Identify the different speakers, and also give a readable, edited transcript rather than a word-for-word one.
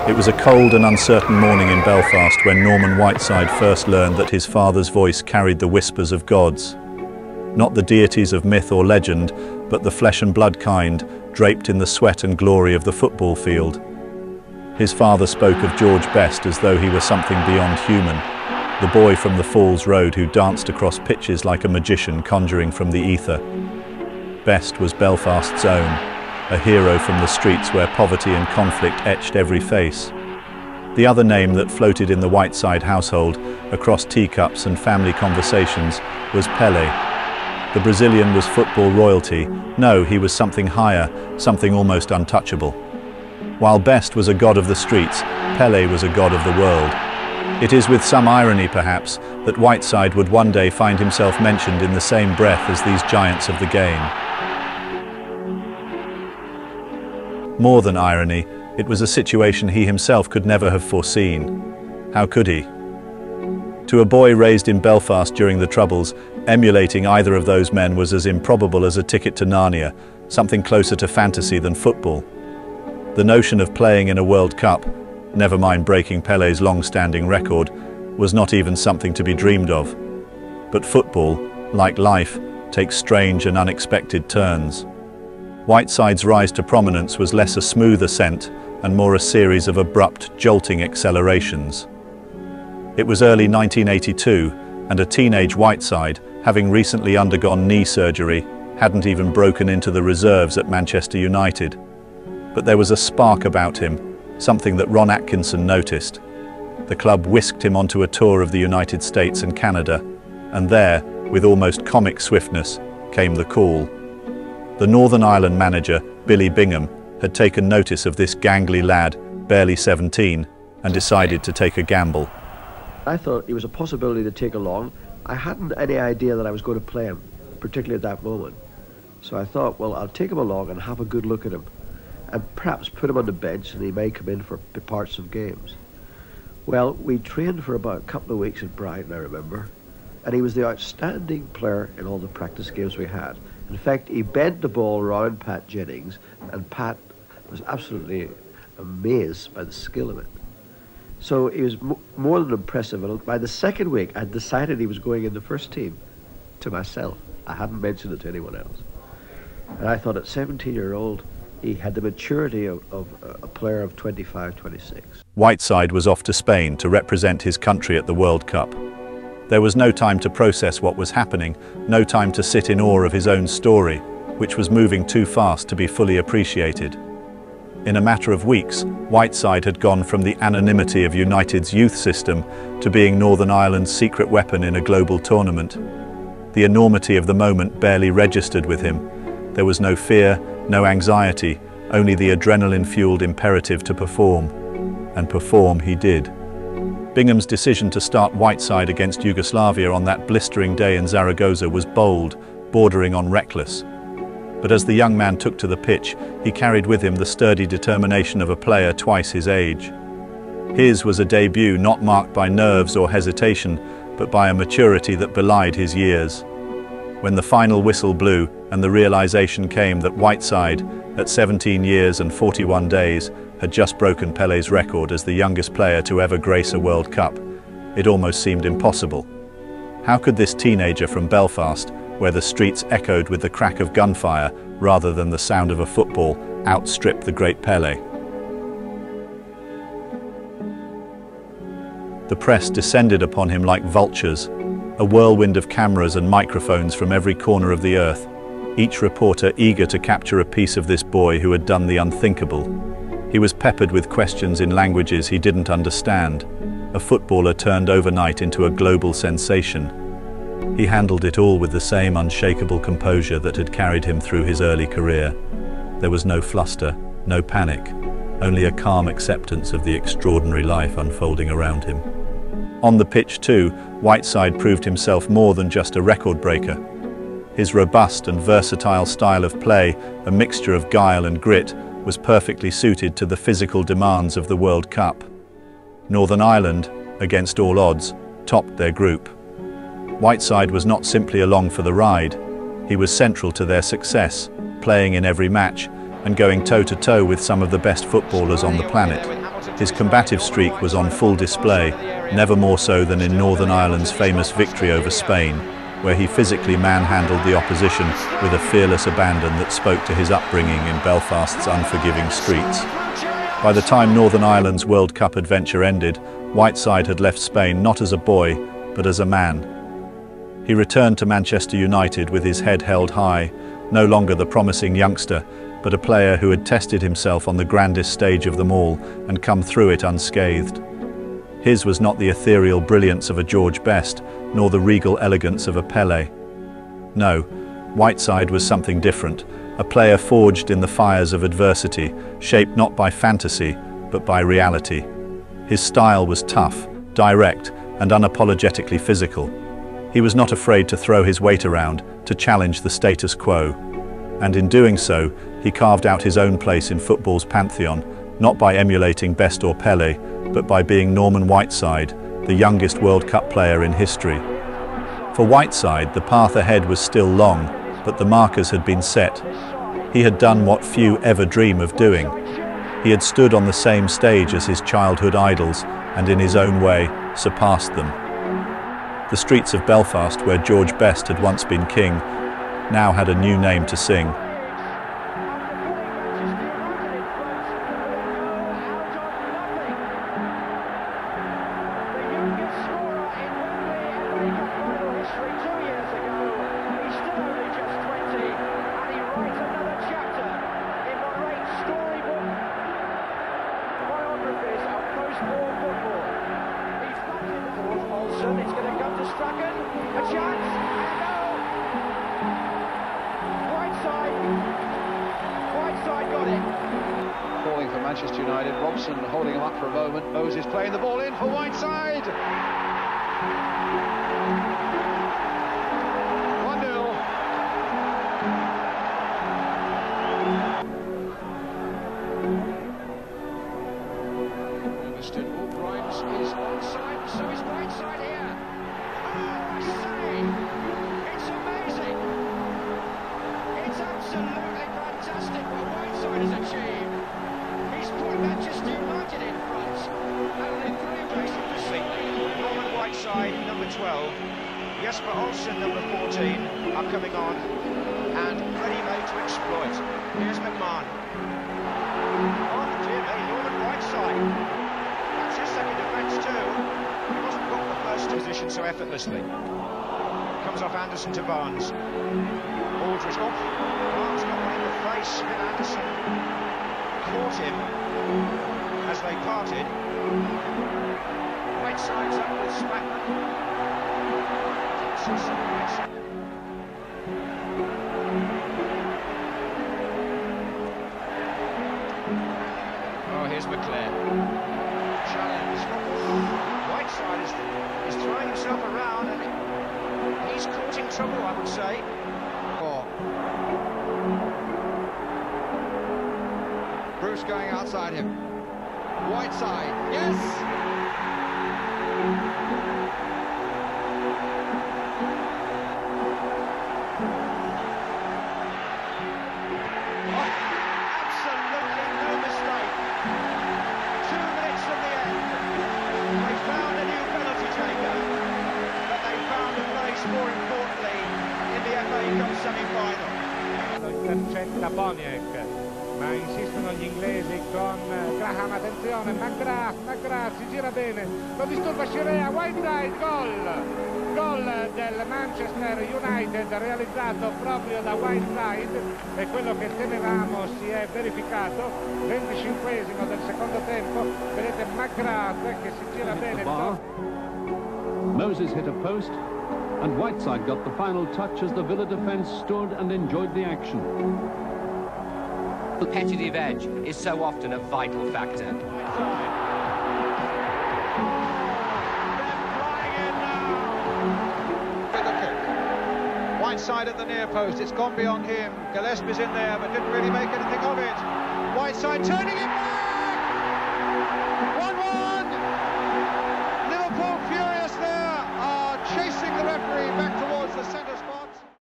Speaker 1: It was a cold and uncertain morning in Belfast when Norman Whiteside first learned that his father's voice carried the whispers of gods. Not the deities of myth or legend, but the flesh and blood kind, draped in the sweat and glory of the football field. His father spoke of George Best as though he were something beyond human, the boy from the Falls Road who danced across pitches like a magician conjuring from the ether. Best was Belfast's own, a hero from the streets where poverty and conflict etched every face. The other name that floated in the Whiteside household, across teacups and family conversations, was Pelé. The Brazilian was football royalty. No, he was something higher, something almost untouchable. While Best was a god of the streets, Pelé was a god of the world. It is with some irony, perhaps, that Whiteside would one day find himself mentioned in the same breath as these giants of the game. More than irony, it was a situation he himself could never have foreseen. How could he? To a boy raised in Belfast during the Troubles, emulating either of those men was as improbable as a ticket to Narnia, something closer to fantasy than football. The notion of playing in a World Cup, never mind breaking Pelé's long-standing record, was not even something to be dreamed of. But football, like life, takes strange and unexpected turns. Whiteside's rise to prominence was less a smooth ascent and more a series of abrupt, jolting accelerations. It was early 1982, and a teenage Whiteside, having recently undergone knee surgery, hadn't even broken into the reserves at Manchester United. But there was a spark about him, something that Ron Atkinson noticed. The club whisked him onto a tour of the United States and Canada, and there, with almost comic swiftness, came the call. The Northern Ireland manager, Billy Bingham, had taken notice of this gangly lad, barely 17, and decided to take a gamble.
Speaker 2: I thought it was a possibility to take along. I hadn't any idea that I was going to play him, particularly at that moment. So I thought, well, I'll take him along and have a good look at him, and perhaps put him on the bench and he may come in for parts of games. Well, we trained for about a couple of weeks at Brighton, I remember, and he was the outstanding player in all the practice games we had. In fact, he bent the ball around Pat Jennings, and Pat was absolutely amazed by the skill of it. So he was more than impressive. And by the second week, I'd decided he was going in the first team to myself. I hadn't mentioned it to anyone else. And I thought at 17-year-old, he had the maturity of a player of 25, 26.
Speaker 1: Whiteside was off to Spain to represent his country at the World Cup. There was no time to process what was happening, no time to sit in awe of his own story, which was moving too fast to be fully appreciated. In a matter of weeks, Whiteside had gone from the anonymity of United's youth system to being Northern Ireland's secret weapon in a global tournament. The enormity of the moment barely registered with him. There was no fear, no anxiety, only the adrenaline-fueled imperative to perform. And perform he did. Bingham's decision to start Whiteside against Yugoslavia on that blistering day in Zaragoza was bold, bordering on reckless. But as the young man took to the pitch, he carried with him the sturdy determination of a player twice his age. His was a debut not marked by nerves or hesitation, but by a maturity that belied his years. When the final whistle blew and the realization came that Whiteside, at 17 years and 41 days, had just broken Pelé's record as the youngest player to ever grace a World Cup, it almost seemed impossible. How could this teenager from Belfast, where the streets echoed with the crack of gunfire rather than the sound of a football, outstrip the great Pelé? The press descended upon him like vultures, a whirlwind of cameras and microphones from every corner of the earth, each reporter eager to capture a piece of this boy who had done the unthinkable. He was peppered with questions in languages he didn't understand, a footballer turned overnight into a global sensation. He handled it all with the same unshakable composure that had carried him through his early career. There was no fluster, no panic, only a calm acceptance of the extraordinary life unfolding around him. On the pitch too, Whiteside proved himself more than just a record breaker. His robust and versatile style of play, a mixture of guile and grit, was perfectly suited to the physical demands of the World Cup. Northern Ireland, against all odds, topped their group. Whiteside was not simply along for the ride. He was central to their success, playing in every match and going toe-to-toe with some of the best footballers on the planet. His combative streak was on full display, never more so than in Northern Ireland's famous victory over Spain, where he physically manhandled the opposition with a fearless abandon that spoke to his upbringing in Belfast's unforgiving streets. By the time Northern Ireland's World Cup adventure ended, Whiteside had left Spain not as a boy, but as a man. He returned to Manchester United with his head held high, no longer the promising youngster, but a player who had tested himself on the grandest stage of them all and come through it unscathed. His was not the ethereal brilliance of a George Best, nor the regal elegance of a Pelé. No, Whiteside was something different, a player forged in the fires of adversity, shaped not by fantasy, but by reality. His style was tough, direct, and unapologetically physical. He was not afraid to throw his weight around, to challenge the status quo. And in doing so, he carved out his own place in football's pantheon, not by emulating Best or Pelé, but by being Norman Whiteside, the youngest World Cup player in history. For Whiteside, the path ahead was still long, but the markers had been set. He had done what few ever dream of doing. He had stood on the same stage as his childhood idols, and in his own way, surpassed them. The streets of Belfast, where George Best had once been king, now had a new name to sing.
Speaker 3: It's going to come to Strachan, a chance, Whiteside got it.
Speaker 4: Calling for Manchester United, Robson holding him up for a moment, Moses playing the ball in for Whiteside. 1-0. Grimes is onside, so is Whiteside here. Oh, I say, it's amazing. It's absolutely fantastic what Whiteside has achieved. He's put Manchester United in front, and in 3 places defeat.
Speaker 5: Norman Whiteside, number 12, Jesper Olsen, number 14, are coming on and ready-made to exploit. Here's McMahon. Oh, dear me, Norman Whiteside. That's his second defence too. He wasn't got the first position so effortlessly. Comes off Anderson to Barnes. Aldridge off. Barnes got one in the face. Bill Anderson caught him as they parted. Whiteside's up with Spackman. Oh, here's McClare. Whiteside is throwing himself around and he's caught in trouble, I would say.
Speaker 4: Bruce going outside him. Whiteside, yes!
Speaker 5: More importantly, in the FA Cup semi-final.
Speaker 3: Intercetta Boniek, ma insistono gli inglesi con Graham, attenzione, McGrath si gira bene, lo disturba Scirea, Whiteside, gol del Manchester United realizzato proprio da Whiteside, e quello che temevamo si è verificato. 25esimo del secondo tempo, vedete McGrath che si gira bene.
Speaker 6: Moses hit a post, and Whiteside got the final touch as the Villa defence stood and enjoyed the action.
Speaker 7: Competitive edge is so often a vital factor.
Speaker 5: They're flying in now.
Speaker 4: With the kick. Whiteside at the near post, it's gone beyond him. Gillespie's in there but didn't really make anything of it. Whiteside turning it back.